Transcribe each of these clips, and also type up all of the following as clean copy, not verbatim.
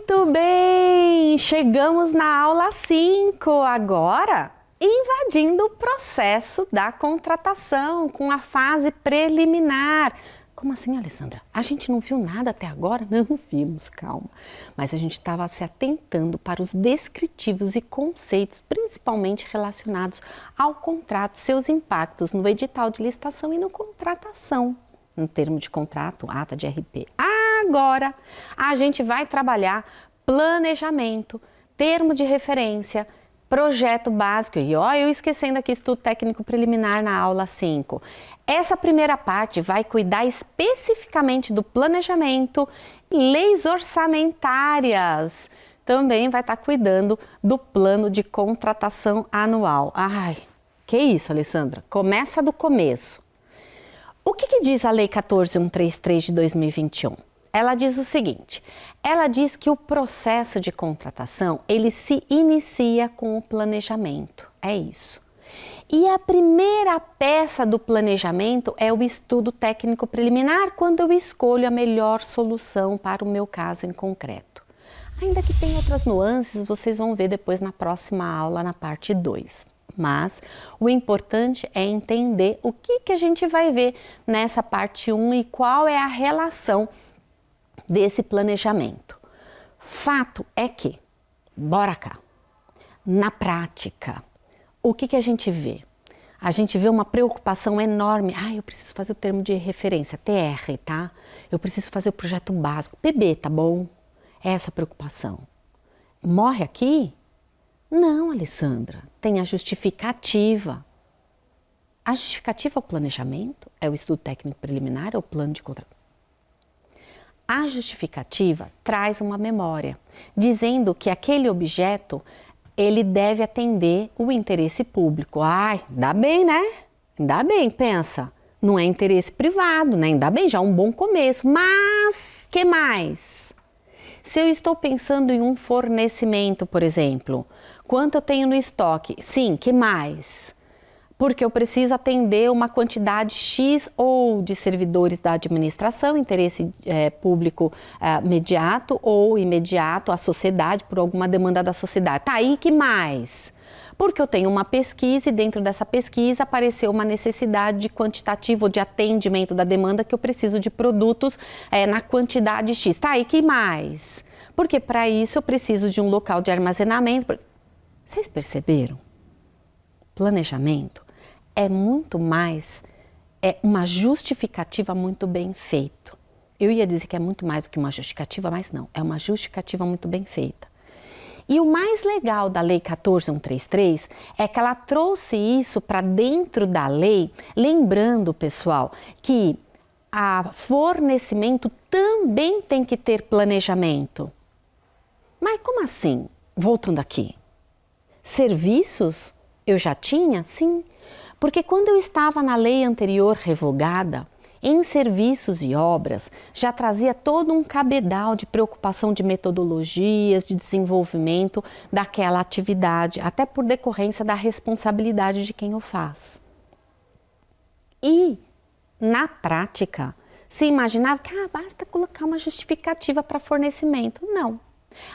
Muito bem! Chegamos na aula 5 agora, invadindo o processo da contratação com a fase preliminar. Como assim, Alessandra? A gente não viu nada até agora? Não vimos, calma. Mas a gente estava se atentando para os descritivos e conceitos, principalmente relacionados ao contrato, seus impactos no edital de licitação e no contratação, no termo de contrato, ata de RP. Agora, a gente vai trabalhar planejamento, termo de referência, projeto básico e ó, eu esquecendo aqui estudo técnico preliminar na aula 5. Essa primeira parte vai cuidar especificamente do planejamento, leis orçamentárias. Também vai estar cuidando do plano de contratação anual. Ai, que isso, Alessandra? Começa do começo. O que diz a Lei 14.133 de 2021? Ela diz o seguinte, ela diz que o processo de contratação, ele se inicia com o planejamento, é isso. E a primeira peça do planejamento é o estudo técnico preliminar, quando eu escolho a melhor solução para o meu caso em concreto. Ainda que tem outras nuances, vocês vão ver depois na próxima aula, na parte 2. Mas o importante é entender o que a gente vai ver nessa parte 1 e qual é a relação desse planejamento. Fato é que, bora cá, na prática, o que a gente vê? A gente vê uma preocupação enorme. Eu preciso fazer o termo de referência, TR, tá? Eu preciso fazer o projeto básico, PB, tá bom? Essa preocupação. Morre aqui? Não, Alessandra, tem a justificativa. A justificativa é o planejamento? É o estudo técnico preliminar? É o plano de contrato? A justificativa traz uma memória, dizendo que aquele objeto, ele deve atender o interesse público. Ainda bem, né? Ainda bem, pensa. Não é interesse privado, né? Ainda bem, já é um bom começo. Mas, que mais? Se eu estou pensando em um fornecimento, por exemplo, quanto eu tenho no estoque? Sim, que mais? Porque eu preciso atender uma quantidade X ou de servidores da administração, interesse público imediato ou imediato à sociedade, por alguma demanda da sociedade. Tá aí, que mais? Porque eu tenho uma pesquisa e dentro dessa pesquisa apareceu uma necessidade de quantitativo ou de atendimento da demanda que eu preciso de produtos na quantidade X. Tá aí, que mais? Porque para isso eu preciso de um local de armazenamento. Vocês perceberam? Planejamento é muito mais, uma justificativa muito bem feita. Eu ia dizer que é muito mais do que uma justificativa, mas não, é uma justificativa muito bem feita. E o mais legal da Lei 14.133 é que ela trouxe isso para dentro da lei, lembrando, pessoal, que a fornecimento também tem que ter planejamento. Mas como assim? Voltando aqui. Serviços eu já tinha? Sim. Porque quando eu estava na lei anterior revogada, em serviços e obras, já trazia todo um cabedal de preocupação de metodologias, de desenvolvimento daquela atividade, até por decorrência da responsabilidade de quem o faz. E, na prática, se imaginava que basta colocar uma justificativa para fornecimento. Não.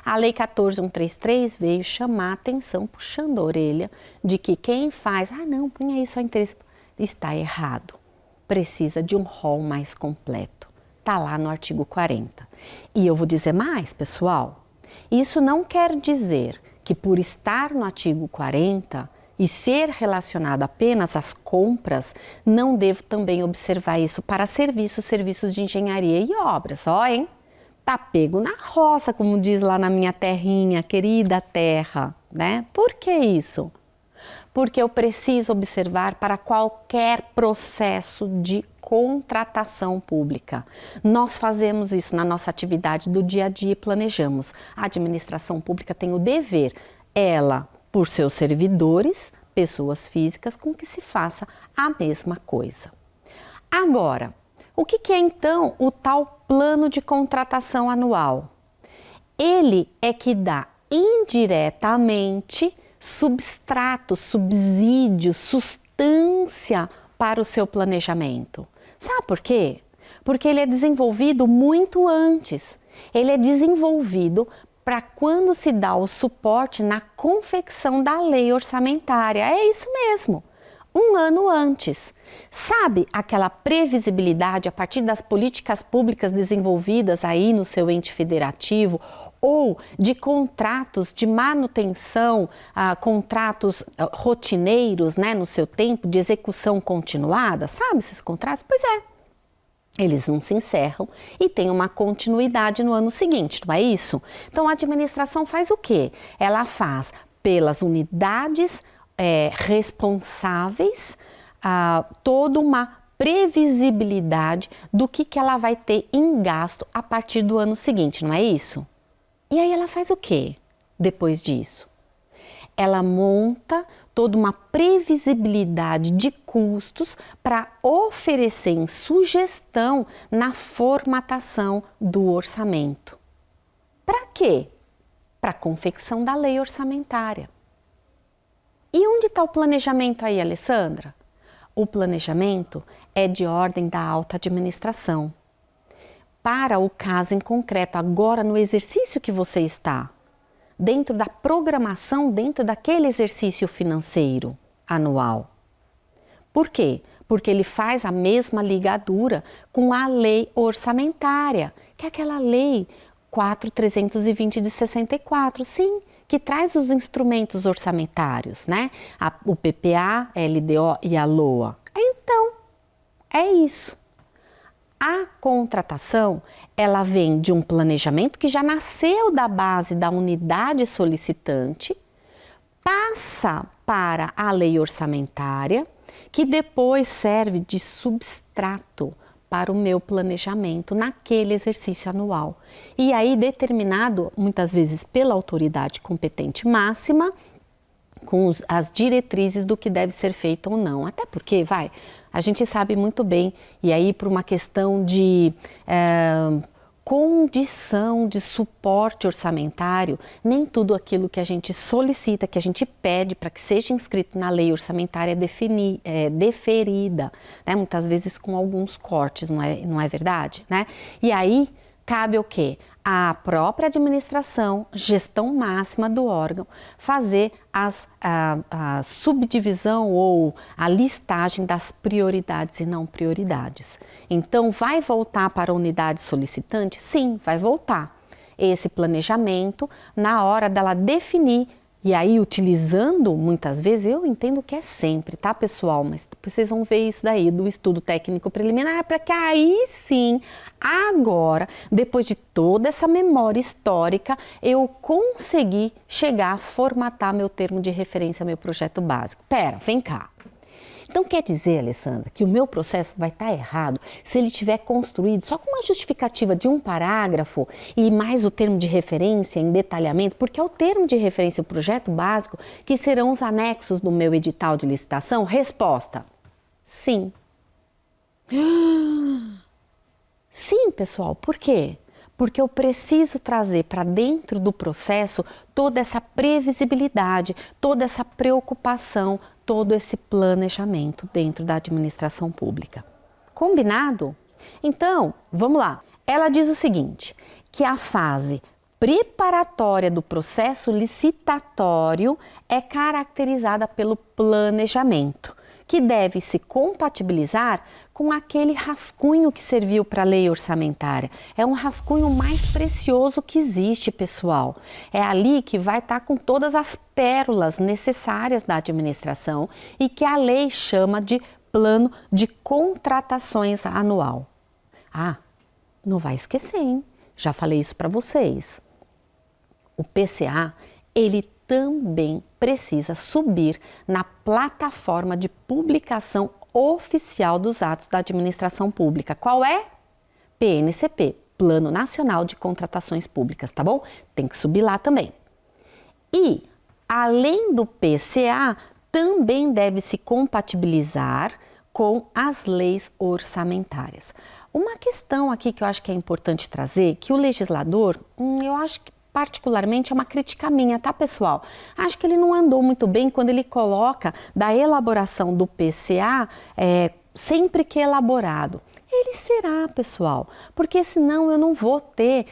A Lei 14.133 veio chamar a atenção, puxando a orelha, de que quem faz, não, punha isso a interesse, está errado. Precisa de um rol mais completo. Está lá no artigo 40. E eu vou dizer mais, pessoal, isso não quer dizer que por estar no artigo 40 e ser relacionado apenas às compras, não devo também observar isso para serviços de engenharia e obras, hein? Tá pego na roça, como diz lá na minha terrinha, querida terra, né? Por que isso? Porque eu preciso observar para qualquer processo de contratação pública. Nós fazemos isso na nossa atividade do dia a dia e planejamos. A administração pública tem o dever, ela, por seus servidores, pessoas físicas, com que se faça a mesma coisa. Agora, o que é então o tal plano de contratação anual? Ele é que dá indiretamente substrato, subsídio, sustância para o seu planejamento. Sabe por quê? Porque ele é desenvolvido muito antes. Ele é desenvolvido para quando se dá o suporte na confecção da lei orçamentária. É isso mesmo, um ano antes. Sabe aquela previsibilidade a partir das políticas públicas desenvolvidas aí no seu ente federativo ou de contratos de manutenção, contratos rotineiros, né, no seu tempo de execução continuada? Sabe esses contratos? Pois é. Eles não se encerram e tem uma continuidade no ano seguinte, não é isso? Então a administração faz o quê? Ela faz pelas unidades responsáveis toda uma previsibilidade do que ela vai ter em gasto a partir do ano seguinte, não é isso? E aí ela faz o quê depois disso? Ela monta toda uma previsibilidade de custos para oferecer em sugestão na formatação do orçamento. Para quê? Para a confecção da lei orçamentária. E onde está o planejamento aí, Alessandra? O planejamento é de ordem da alta administração. Para o caso em concreto, agora no exercício que você está, dentro da programação, dentro daquele exercício financeiro anual. Por quê? Porque ele faz a mesma ligadura com a lei orçamentária, que é aquela lei 4.320 de 64, sim, que traz os instrumentos orçamentários, né? O PPA, a LDO e a LOA. Então, é isso. A contratação, ela vem de um planejamento que já nasceu da base da unidade solicitante, passa para a lei orçamentária, que depois serve de substrato para o meu planejamento naquele exercício anual. E aí determinado, muitas vezes, pela autoridade competente máxima, com as diretrizes do que deve ser feito ou não. Até porque, a gente sabe muito bem, e aí por uma questão de condição de suporte orçamentário, nem tudo aquilo que a gente solicita, que a gente pede para que seja inscrito na lei orçamentária é deferida, né? Muitas vezes com alguns cortes, não é verdade? Né? E aí cabe o quê? A própria administração, gestão máxima do órgão, fazer a subdivisão ou a listagem das prioridades e não prioridades. Então, vai voltar para a unidade solicitante? Sim, vai voltar. Esse planejamento, na hora dela definir, e aí utilizando muitas vezes, eu entendo que é sempre, tá, pessoal? Mas depois vocês vão ver isso daí do estudo técnico preliminar, para que aí sim, agora, depois de toda essa memória histórica, eu consegui chegar a formatar meu termo de referência, meu projeto básico. Pera, vem cá. Então quer dizer, Alessandra, que o meu processo vai estar errado se ele tiver construído só com uma justificativa de um parágrafo e mais o termo de referência em detalhamento, porque é o termo de referência e o projeto básico que serão os anexos do meu edital de licitação? Resposta: sim. Sim, pessoal, por quê? Porque eu preciso trazer para dentro do processo toda essa previsibilidade, toda essa preocupação, todo esse planejamento dentro da administração pública. Combinado? Então, vamos lá. Ela diz o seguinte, que a fase preparatória do processo licitatório é caracterizada pelo planejamento, que deve se compatibilizar com aquele rascunho que serviu para a lei orçamentária. É um rascunho mais precioso que existe, pessoal. É ali que vai estar com todas as pérolas necessárias da administração e que a lei chama de plano de contratações anual. Não vai esquecer, hein? Já falei isso para vocês. O PCA, ele também precisa subir na plataforma de publicação oficial dos atos da administração pública. Qual é? PNCP, Plano Nacional de Contratações Públicas, tá bom? Tem que subir lá também. E, além do PCA, também deve se compatibilizar com as leis orçamentárias. Uma questão aqui que eu acho que é importante trazer, que o legislador, eu acho que particularmente é uma crítica minha, tá, pessoal? Acho que ele não andou muito bem quando ele coloca da elaboração do PCA sempre que elaborado. Ele será, pessoal, porque senão eu não vou ter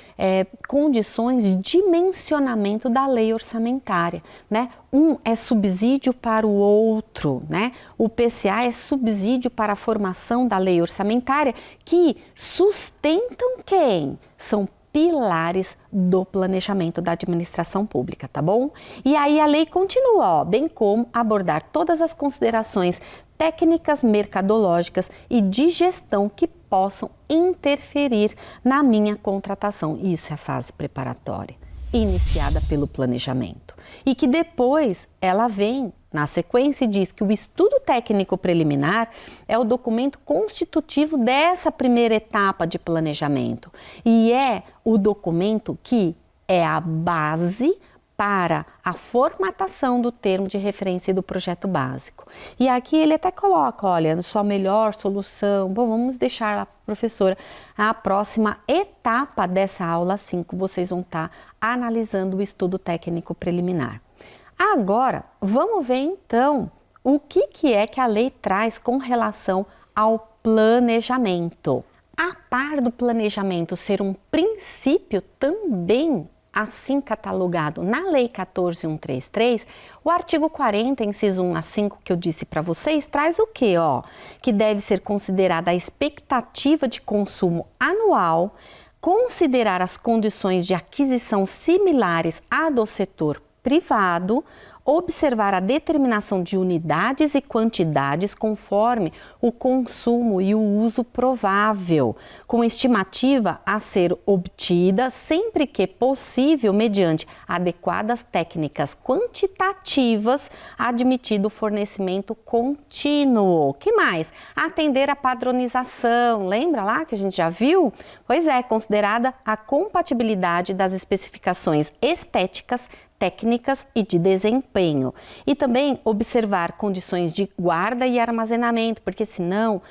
condições de dimensionamento da lei orçamentária, né? Um é subsídio para o outro, né? O PCA é subsídio para a formação da lei orçamentária que sustentam quem? São pilares do planejamento da administração pública, tá bom? E aí a lei continua, ó, bem como abordar todas as considerações técnicas, mercadológicas e de gestão que possam interferir na minha contratação. Isso é a fase preparatória, iniciada pelo planejamento. E que depois ela vem na sequência e diz que o estudo técnico preliminar é o documento constitutivo dessa primeira etapa de planejamento e é o documento que é a base para a formatação do termo de referência do projeto básico. E aqui ele até coloca, olha, sua melhor solução, bom, vamos deixar lá, professora, a próxima etapa dessa aula 5, vocês vão estar analisando o estudo técnico preliminar. Agora, vamos ver então o que é que a lei traz com relação ao planejamento. A par do planejamento ser um princípio também assim catalogado na Lei 14.133, o artigo 40, inciso 1 a 5, que eu disse para vocês, traz o quê? Que deve ser considerada a expectativa de consumo anual, considerar as condições de aquisição similares à do setor privado, observar a determinação de unidades e quantidades conforme o consumo e o uso provável, com estimativa a ser obtida sempre que possível mediante adequadas técnicas quantitativas, admitido o fornecimento contínuo. Que mais? Atender a padronização, lembra lá que a gente já viu? Pois é, considerada a compatibilidade das especificações estéticas, técnicas e de desempenho. E também observar condições de guarda e armazenamento, porque senão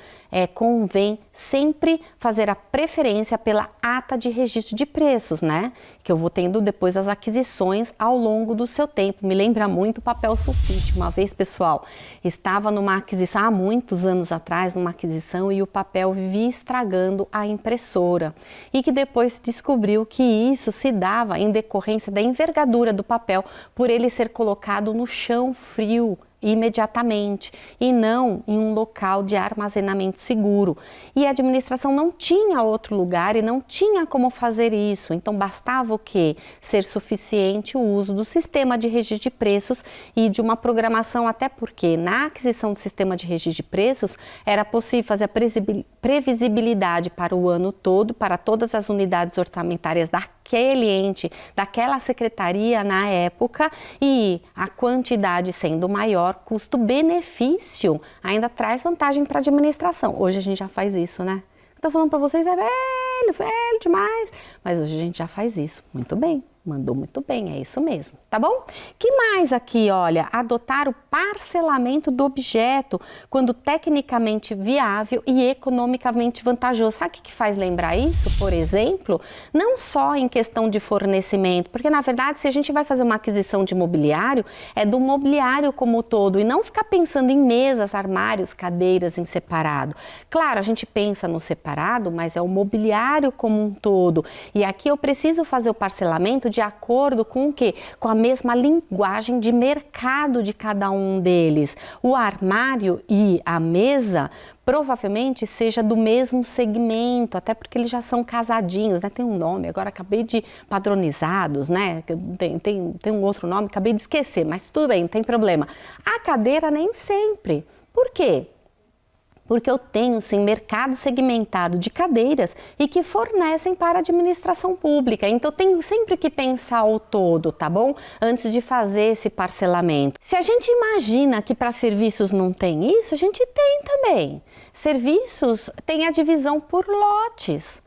convém sempre fazer a preferência pela ata de registro de preços, né? Que eu vou tendo depois as aquisições ao longo do seu tempo. Me lembra muito o papel sulfite. Uma vez, pessoal, estava numa aquisição, há muitos anos atrás, numa aquisição e o papel vivia estragando a impressora. E que depois descobriu que isso se dava em decorrência da envergadura do papel, por ele ser colocado no chão frio imediatamente e não em um local de armazenamento seguro. E a administração não tinha outro lugar e não tinha como fazer isso. Então bastava o quê? Ser suficiente o uso do sistema de registro de preços e de uma programação, até porque na aquisição do sistema de registro de preços era possível fazer a previsibilidade para o ano todo, para todas as unidades orçamentárias daquele ente, daquela secretaria na época, e a quantidade sendo maior, custo-benefício ainda traz vantagem para a administração. Hoje a gente já faz isso, né? Estou falando para vocês, é velho demais, mas hoje a gente já faz isso. Muito bem. Mandou muito bem, é isso mesmo, tá bom? Que mais aqui, olha, adotar o parcelamento do objeto quando tecnicamente viável e economicamente vantajoso. Sabe o que faz lembrar isso, por exemplo? Não só em questão de fornecimento, porque na verdade se a gente vai fazer uma aquisição de mobiliário, é do mobiliário como um todo e não ficar pensando em mesas, armários, cadeiras em separado. Claro, a gente pensa no separado, mas é o mobiliário como um todo. E aqui eu preciso fazer o parcelamento de acordo com o quê? Com a mesma linguagem de mercado de cada um deles. O armário e a mesa provavelmente seja do mesmo segmento, até porque eles já são casadinhos, né? Tem um nome, agora acabei de padronizados, né? Tem um outro nome, acabei de esquecer, mas tudo bem, não tem problema. A cadeira nem sempre. Por quê? Porque eu tenho, sim, mercado segmentado de cadeiras e que fornecem para a administração pública. Então, eu tenho sempre que pensar o todo, tá bom? Antes de fazer esse parcelamento. Se a gente imagina que para serviços não tem isso, a gente tem também. Serviços tem a divisão por lotes,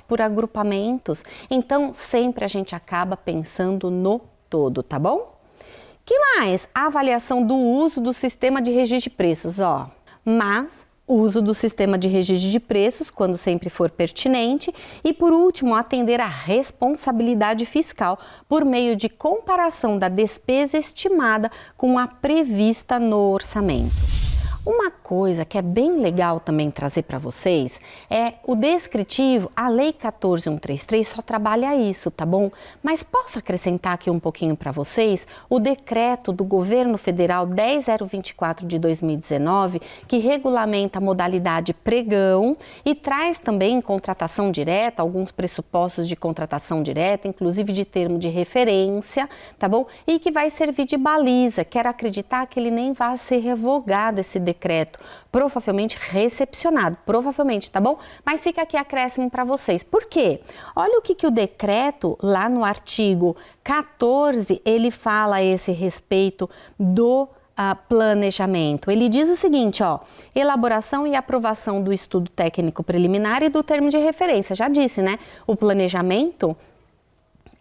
por agrupamentos. Então, sempre a gente acaba pensando no todo, tá bom? Que mais? A avaliação do uso do sistema de registro de preços, ó. Mas o uso do sistema de registro de preços, quando sempre for pertinente. E, por último, atender à responsabilidade fiscal por meio de comparação da despesa estimada com a prevista no orçamento. Uma coisa que é bem legal também trazer para vocês é o descritivo. A Lei 14.133 só trabalha isso, tá bom? Mas posso acrescentar aqui um pouquinho para vocês o decreto do Governo Federal 10.024 de 2019, que regulamenta a modalidade pregão e traz também contratação direta, alguns pressupostos de contratação direta, inclusive de termo de referência, tá bom? E que vai servir de baliza. Quero acreditar que ele nem vai ser revogado esse decreto, provavelmente recepcionado, provavelmente, tá bom? Mas fica aqui acréscimo para vocês. Por quê? Olha o que o decreto, lá no artigo 14, ele fala a esse respeito do planejamento. Ele diz o seguinte, ó, elaboração e aprovação do estudo técnico preliminar e do termo de referência. Já disse, né? O planejamento,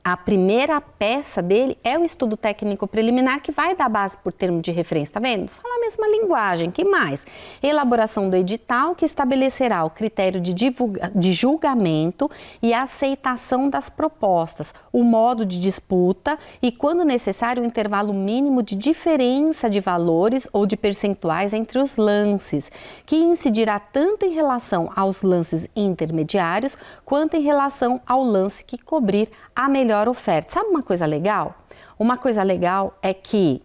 a primeira peça dele é o estudo técnico preliminar, que vai dar base por termo de referência, tá vendo? Fala a mesma linguagem, que mais? Elaboração do edital, que estabelecerá o critério de julgamento e aceitação das propostas, o modo de disputa e, quando necessário, o intervalo mínimo de diferença de valores ou de percentuais entre os lances, que incidirá tanto em relação aos lances intermediários, quanto em relação ao lance que cobrir a melhor oferta. Sabe uma coisa legal? Uma coisa legal é que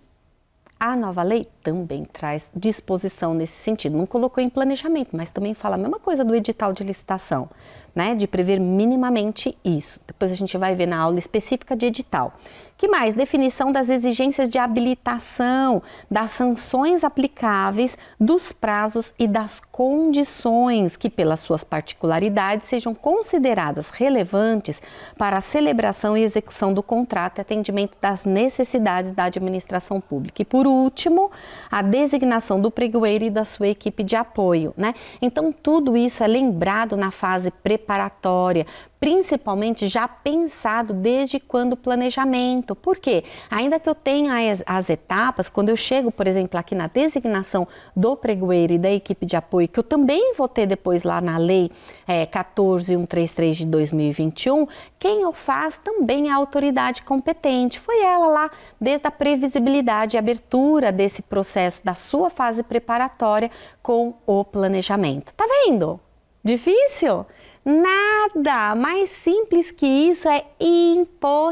a nova lei também traz disposição nesse sentido. Não colocou em planejamento, mas também fala a mesma coisa do edital de licitação, né? De prever minimamente isso. Depois a gente vai ver na aula específica de edital. Que mais? Definição das exigências de habilitação, das sanções aplicáveis, dos prazos e das condições que, pelas suas particularidades, sejam consideradas relevantes para a celebração e execução do contrato e atendimento das necessidades da administração pública. E, por último, a designação do pregoeiro e da sua equipe de apoio, né? Então, tudo isso é lembrado na fase preparatória, principalmente já pensado desde quando o planejamento. Por quê? Ainda que eu tenha as etapas, quando eu chego, por exemplo, aqui na designação do pregoeiro e da equipe de apoio, que eu também vou ter depois lá na Lei 14.133 de 2021, quem o faz também é a autoridade competente. Foi ela lá, desde a previsibilidade e abertura desse processo da sua fase preparatória com o planejamento. Tá vendo? Difícil? Nada mais simples que isso é impossível.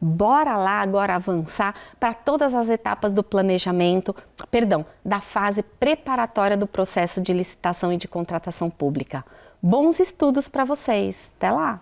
Bora lá agora avançar para todas as etapas do planejamento, da fase preparatória do processo de licitação e de contratação pública. Bons estudos para vocês. Até lá!